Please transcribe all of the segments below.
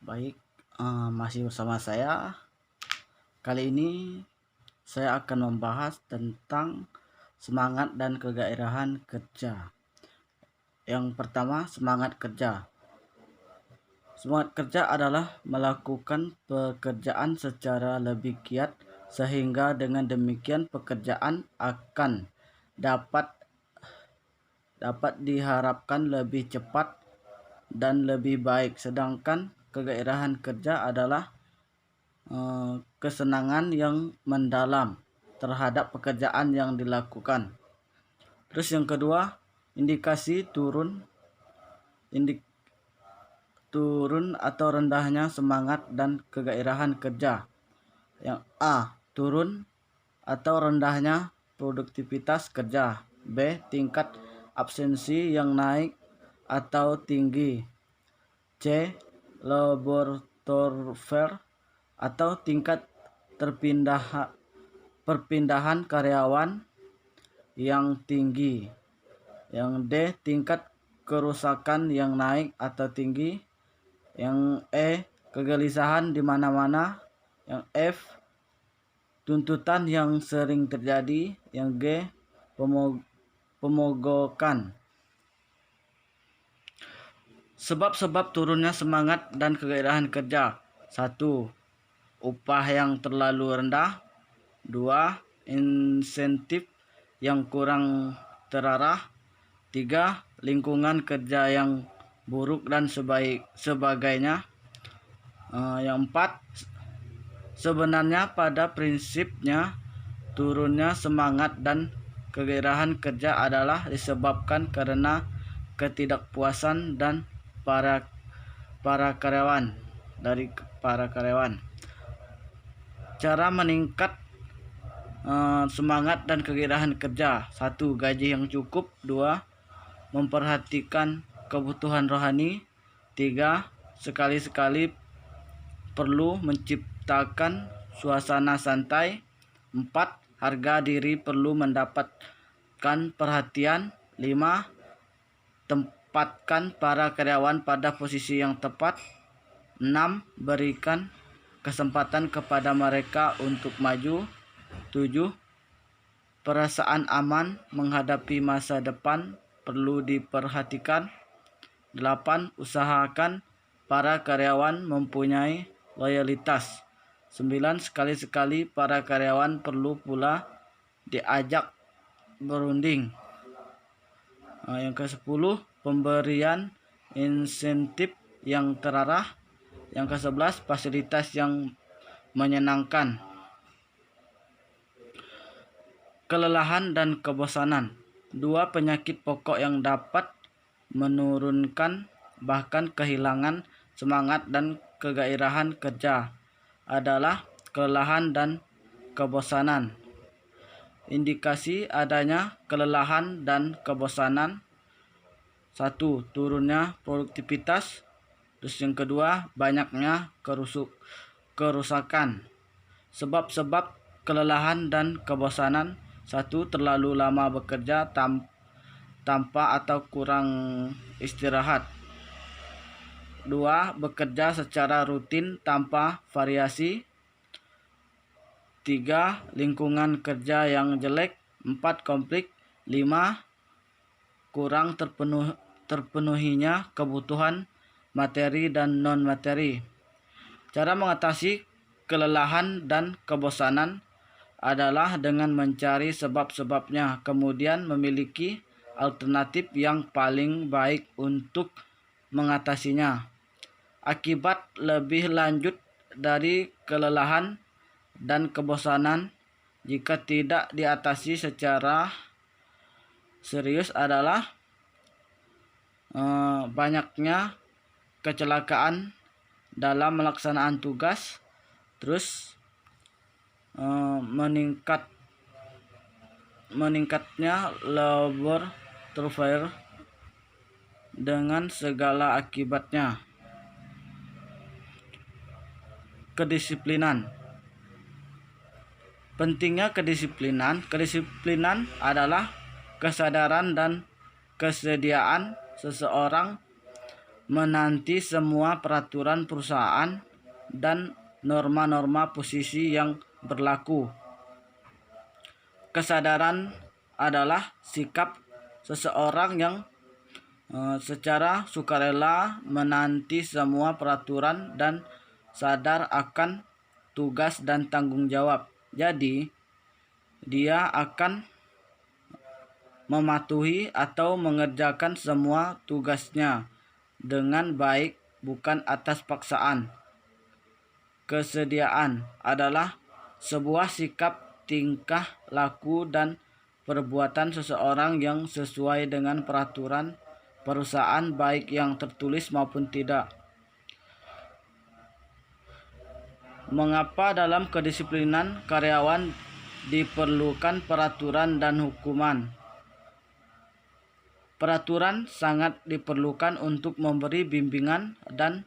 Baik, masih bersama saya. Kali ini saya akan membahas tentang semangat dan kegairahan kerja. Yang pertama, semangat kerja. Semangat kerja adalah melakukan pekerjaan secara lebih giat sehingga dengan demikian pekerjaan akan dapat diharapkan lebih cepat dan lebih baik. Sedangkan kegairahan kerja adalah kesenangan yang mendalam terhadap pekerjaan yang dilakukan. Terus yang kedua, indikasi turun atau rendahnya semangat dan kegairahan kerja. Yang A, turun atau rendahnya produktivitas kerja. B, tingkat absensi yang naik atau tinggi. C, labor turnover atau tingkat perpindahan karyawan yang tinggi. Yang D, tingkat kerusakan yang naik atau tinggi. Yang E, kegelisahan di mana-mana. Yang F, tuntutan yang sering terjadi. Yang G, pemogokan. Sebab-sebab turunnya semangat dan kegairahan kerja. 1. Upah yang terlalu rendah. 2. Insentif yang kurang terarah. 3. Lingkungan kerja yang buruk dan sebagainya. Yang 4. Sebenarnya pada prinsipnya turunnya semangat dan kegairahan kerja adalah disebabkan karena ketidakpuasan dan para karyawan. Cara meningkat semangat dan kegairahan kerja. 1. Gaji yang cukup. 2. Memperhatikan kebutuhan rohani. 3. Sekali-sekali perlu menciptakan suasana santai. 4. Harga diri perlu mendapatkan perhatian. 5. Tempatkan para karyawan pada posisi yang tepat. 6. Berikan kesempatan kepada mereka untuk maju. 7. Perasaan aman menghadapi masa depan perlu diperhatikan. 8. Usahakan para karyawan mempunyai loyalitas. 9. Sekali-sekali para karyawan perlu pula diajak berunding. Yang ke-10, pemberian insentif yang terarah. Yang ke-11, fasilitas yang menyenangkan. Kelelahan dan kebosanan. 2. Penyakit pokok yang dapat menurunkan bahkan kehilangan semangat dan kegairahan kerja adalah kelelahan dan kebosanan. Indikasi adanya kelelahan dan kebosanan. 1. Turunnya produktivitas. Terus yang kedua, banyaknya kerusakan. Sebab-sebab kelelahan dan kebosanan. 1. Terlalu lama bekerja tanpa atau kurang istirahat. 2. Bekerja secara rutin tanpa variasi. 3. Lingkungan kerja yang jelek. 4. Konflik. 5. Kurang terpenuhinya kebutuhan materi dan non-materi. Cara mengatasi kelelahan dan kebosanan adalah dengan mencari sebab-sebabnya, kemudian memiliki alternatif yang paling baik untuk mengatasinya. Akibat lebih lanjut dari kelelahan dan kebosanan jika tidak diatasi secara serius adalah banyaknya kecelakaan dalam melaksanaan tugas. Terus meningkatnya labor turnover dengan segala akibatnya. Kedisiplinan. Pentingnya kedisiplinan. Kedisiplinan adalah kesadaran dan kesediaan seseorang menaati semua peraturan perusahaan dan norma-norma posisi yang berlaku. Kesadaran adalah sikap seseorang yang secara sukarela menaati semua peraturan dan sadar akan tugas dan tanggung jawab. Jadi, dia akan mematuhi atau mengerjakan semua tugasnya dengan baik, bukan atas paksaan. Kesediaan adalah sebuah sikap, tingkah laku, dan perbuatan seseorang yang sesuai dengan peraturan perusahaan, baik yang tertulis maupun tidak. Mengapa dalam kedisiplinan karyawan diperlukan peraturan dan hukuman? Peraturan sangat diperlukan untuk memberi bimbingan dan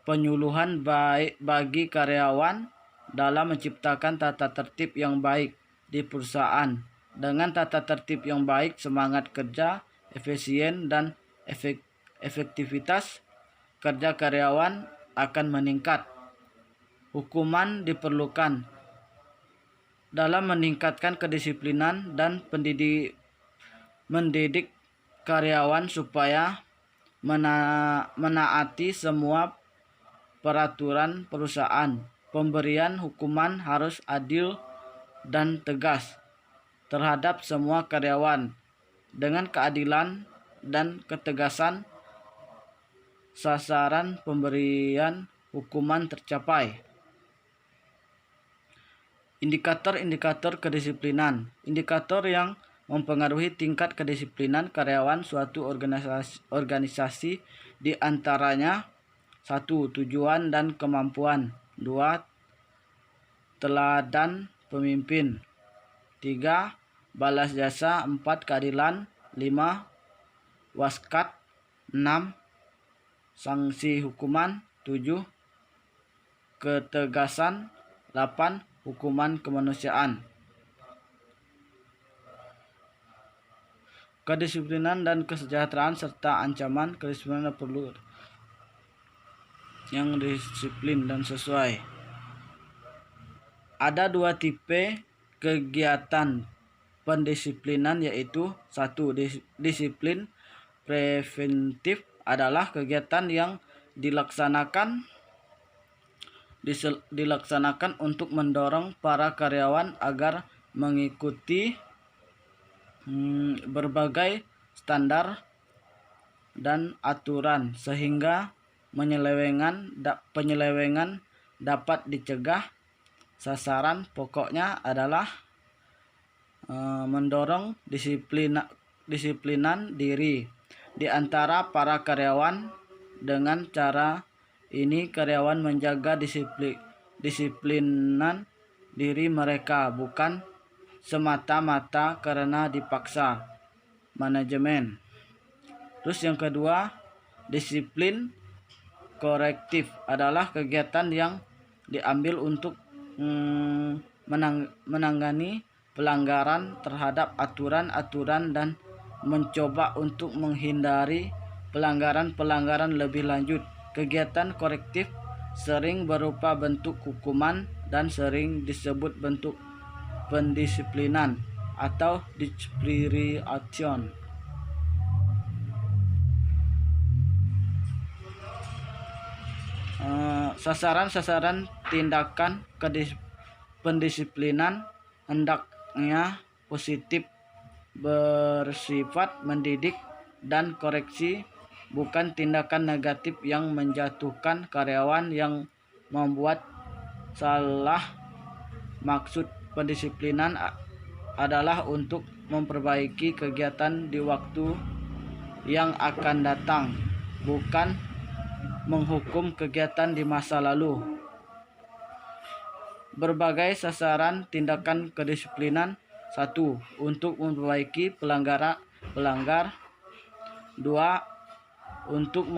penyuluhan baik bagi karyawan dalam menciptakan tata tertib yang baik di perusahaan. Dengan tata tertib yang baik, semangat kerja, efisien, dan efektivitas kerja karyawan akan meningkat. Hukuman diperlukan dalam meningkatkan kedisiplinan dan mendidik karyawan supaya menaati semua peraturan perusahaan. Pemberian hukuman harus adil dan tegas terhadap semua karyawan. Dengan keadilan dan ketegasan, sasaran pemberian hukuman tercapai. Indikator-indikator kedisiplinan. Indikator yang mempengaruhi tingkat kedisiplinan karyawan suatu organisasi di antaranya 1. Tujuan dan kemampuan. 2. Teladan pemimpin. 3. Balas jasa. 4. Keadilan. 5. Waskat. 6. Sanksi hukuman. 7. Ketegasan. 8. Hukuman kemanusiaan. Kedisiplinan dan kesejahteraan serta ancaman. Kedisiplinan perlu yang disiplin dan sesuai. Ada 2 tipe kegiatan pendisiplinan, yaitu 1. Disiplin preventif adalah kegiatan yang dilaksanakan untuk mendorong para karyawan agar mengikuti berbagai standar dan aturan sehingga penyelewengan dapat dicegah. Sasaran pokoknya adalah mendorong disiplinan diri di antara para karyawan. Dengan cara ini karyawan menjaga disiplinan diri mereka, bukan semata-mata karena dipaksa manajemen. Terus yang kedua, disiplin korektif adalah kegiatan yang diambil untuk menangani pelanggaran terhadap aturan-aturan dan mencoba untuk menghindari pelanggaran-pelanggaran lebih lanjut. Kegiatan korektif sering berupa bentuk hukuman dan sering disebut bentuk pendisiplinan atau disciplinary action. Sasaran tindakan pendisiplinan hendaknya positif, bersifat mendidik dan koreksi, bukan tindakan negatif yang menjatuhkan karyawan yang membuat salah. Maksud pendisiplinan adalah untuk memperbaiki kegiatan di waktu yang akan datang, bukan menghukum kegiatan di masa lalu. Berbagai sasaran tindakan kedisiplinan. 1. Untuk memperbaiki pelanggar. 2. Untuk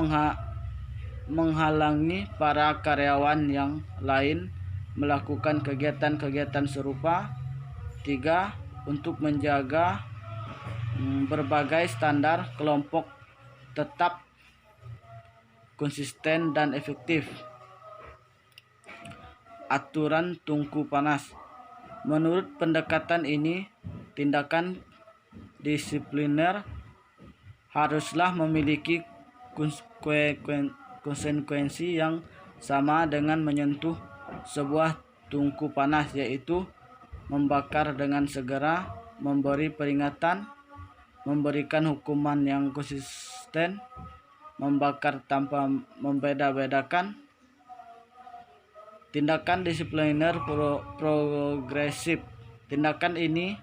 menghalangi para karyawan yang lain melakukan kegiatan-kegiatan serupa. 3. Untuk menjaga berbagai standar kelompok tetap konsisten dan efektif. Aturan tungku panas. Menurut pendekatan ini, tindakan disipliner haruslah memiliki konsekuensi yang sama dengan menyentuh sebuah tungku panas, yaitu membakar dengan segera, memberi peringatan, memberikan hukuman yang konsisten, membakar tanpa membeda-bedakan. Tindakan disipliner progresif. Tindakan ini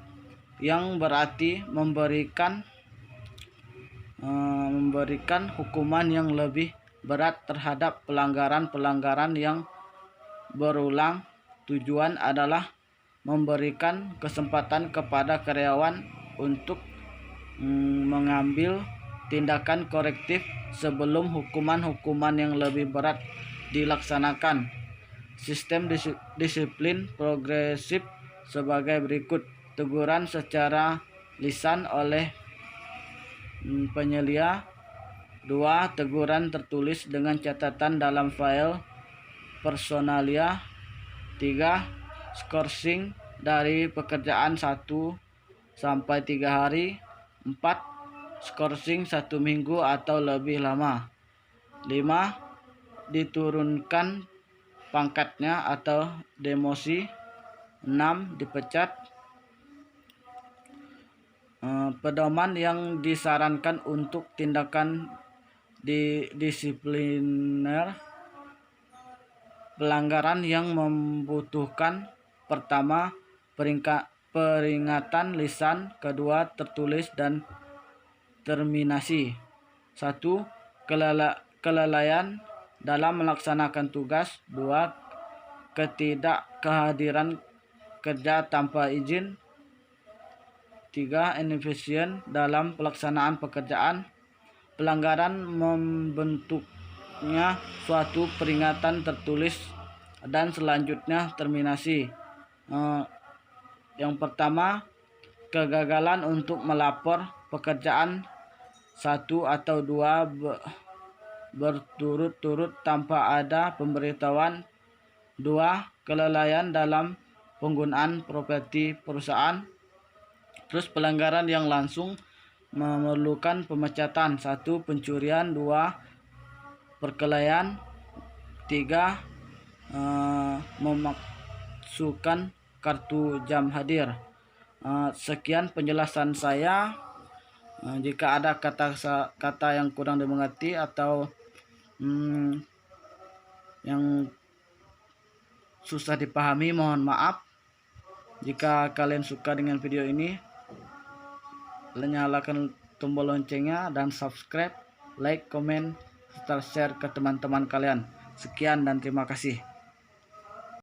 yang berarti memberikan hukuman yang lebih berat terhadap pelanggaran-pelanggaran yang berulang. Tujuan adalah memberikan kesempatan kepada karyawan untuk mengambil tindakan korektif sebelum hukuman-hukuman yang lebih berat dilaksanakan. Sistem disiplin progresif sebagai berikut: teguran secara lisan oleh penyelia. 2. Teguran tertulis dengan catatan dalam file personalia. 3. Skorsing dari pekerjaan 1 sampai 3 hari. 4. Skorsing 1 minggu atau lebih lama. 5. Diturunkan pangkatnya atau demosi. 6. Dipecat. Pedoman yang disarankan untuk tindakan disipliner pelanggaran yang membutuhkan: pertama, peringatan lisan; kedua, tertulis dan terminasi. 1. Kelalaian dalam melaksanakan tugas. 2. Ketidakhadiran kerja tanpa izin. 3. Inefisien dalam pelaksanaan pekerjaan. Pelanggaran membentuknya suatu peringatan tertulis dan selanjutnya terminasi. Yang pertama, kegagalan untuk melapor pekerjaan 1 atau 2 berturut-turut tanpa ada pemberitahuan. 2. Kelalaian dalam penggunaan properti perusahaan. Terus pelanggaran yang langsung memerlukan pemecatan: 1. Pencurian. 2. Perkelahian. 3. Memasukkan kartu jam hadir. Sekian penjelasan saya. Jika ada kata-kata yang kurang dimengerti atau yang susah dipahami, mohon maaf. Jika kalian suka dengan video ini, nyalakan tombol loncengnya dan subscribe, like, komen, serta share ke teman-teman kalian. Sekian dan terima kasih.